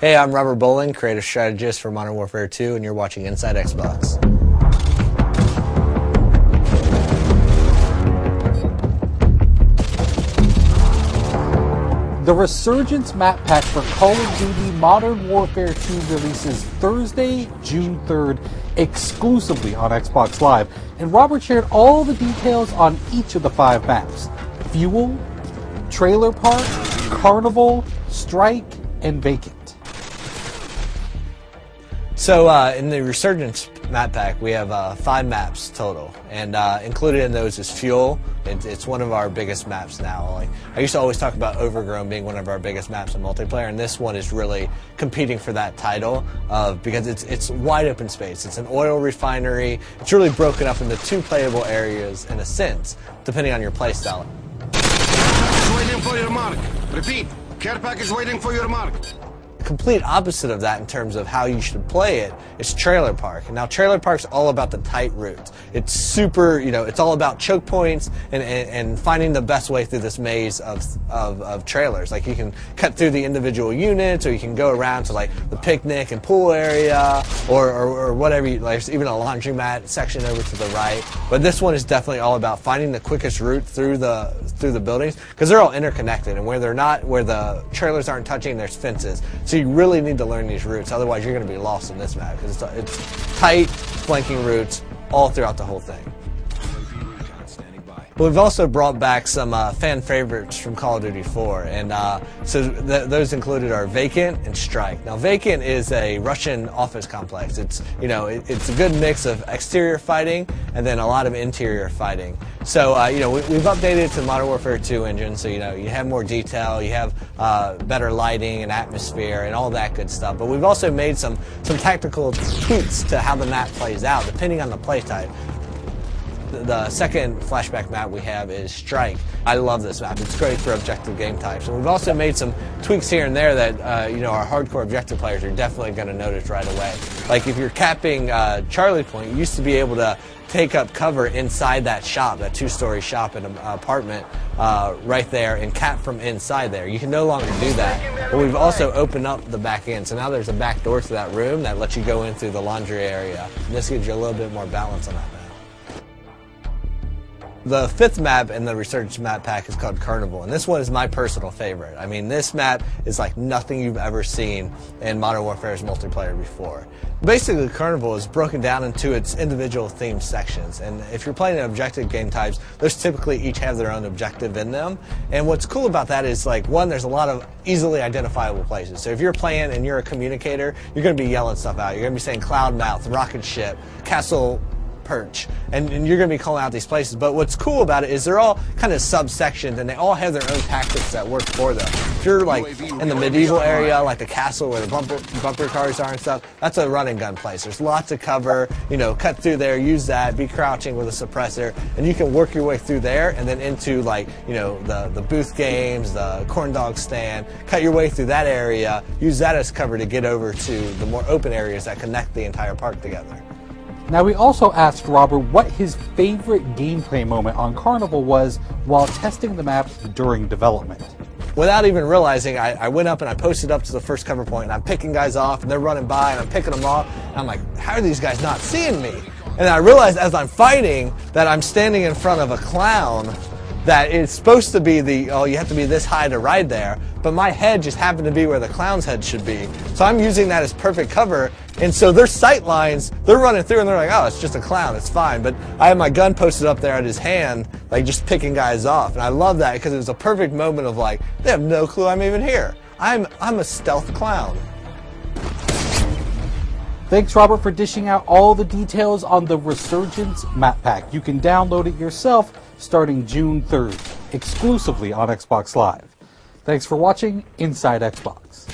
Hey, I'm Robert Bowling, creative strategist for Modern Warfare 2, and you're watching Inside Xbox. The Resurgence map pack for Call of Duty Modern Warfare 2 releases Thursday, June 3rd, exclusively on Xbox Live, and Robert shared all the details on each of the 5 maps: Fuel, Trailer Park, Carnival, Strike, and Vacant. So in the Resurgence map pack, we have 5 maps total, and included in those is Fuel. It's one of our biggest maps now. Like, I used to always talk about Overgrown being one of our biggest maps in multiplayer, and this one is really competing for that title because it's wide open space. It's an oil refinery. It's really broken up into 2 playable areas in a sense, depending on your playstyle. Waiting for your mark. Repeat, care package waiting for your mark. Complete opposite of that in terms of how you should play it is Trailer Park. And now Trailer Park's all about the tight routes. It's super, it's all about choke points and finding the best way through this maze of trailers. Like, you can cut through the individual units, or you can go around to like the picnic and pool area, or whatever. There's even a laundromat section over to the right. But this one is definitely all about finding the quickest route through the buildings, because they're all interconnected, and where the trailers aren't touching, there's fences. So you really need to learn these routes, otherwise you're going to be lost in this map, because it's tight, flanking routes all throughout the whole thing. But we've also brought back some fan favorites from Call of Duty 4, and so those included are Vacant and Strike. Now, Vacant is a Russian office complex. It's it's a good mix of exterior fighting and then a lot of interior fighting. So we've updated it to the Modern Warfare 2 engine, so you have more detail, you have better lighting and atmosphere and all that good stuff. But we've also made some tactical tweaks to how the map plays out depending on the play type. The second flashback map we have is Strike. I love this map. It's great for objective game types. And we've also made some tweaks here and there that our hardcore objective players are definitely going to notice right away. Like, if you're capping Charlie Point, you used to be able to take up cover inside that shop, that 2-story shop in an apartment right there, and cap from inside there. You can no longer do that. But we've also opened up the back end, so now there's a back door to that room that lets you go in through the laundry area. And this gives you a little bit more balance on that map. The 5th map in the Resurgence map pack is called Carnival, and this one is my personal favorite. I mean, this map is like nothing you've ever seen in Modern Warfare's multiplayer before. Basically, Carnival is broken down into its individual themed sections, and if you're playing objective game types, those typically each have their own objective in them. And what's cool about that is, like, one, there's a lot of easily identifiable places. So if you're playing and you're a communicator, you're going to be yelling stuff out. You're going to be saying Cloud Mouth, Rocket Ship, Castle Perch, and you're going to be calling out these places. But what's cool about it is they're all kind of subsections, and they all have their own tactics that work for them. If you're like in the medieval area, like the castle where the bumper cars are and stuff, that's a run and gun place. There's lots of cover, cut through there, use that, be crouching with a suppressor, and you can work your way through there and then into, like, the booth games, the corn dog stand, cut your way through that area, use that as cover to get over to the more open areas that connect the entire park together. Now, we also asked Robert what his favorite gameplay moment on Carnival was while testing the map during development. Without even realizing, I went up and I posted up to the first cover point, and I'm picking guys off, and they're running by, and I'm picking them off, and I'm like, how are these guys not seeing me? And I realized as I'm fighting that I'm standing in front of a clown that it's supposed to be you have to be this high to ride there, but my head just happened to be where the clown's head should be. So I'm using that as perfect cover, and so their sight lines, they're running through and they're like, oh, it's just a clown, it's fine. But I have my gun posted up there at his hand, like, just picking guys off. And I love that because it was a perfect moment of, like, they have no clue I'm even here. I'm a stealth clown. Thanks, Robert, for dishing out all the details on the Resurgence map pack. You can download it yourself starting June 3rd, exclusively on Xbox Live. Thanks for watching Inside Xbox.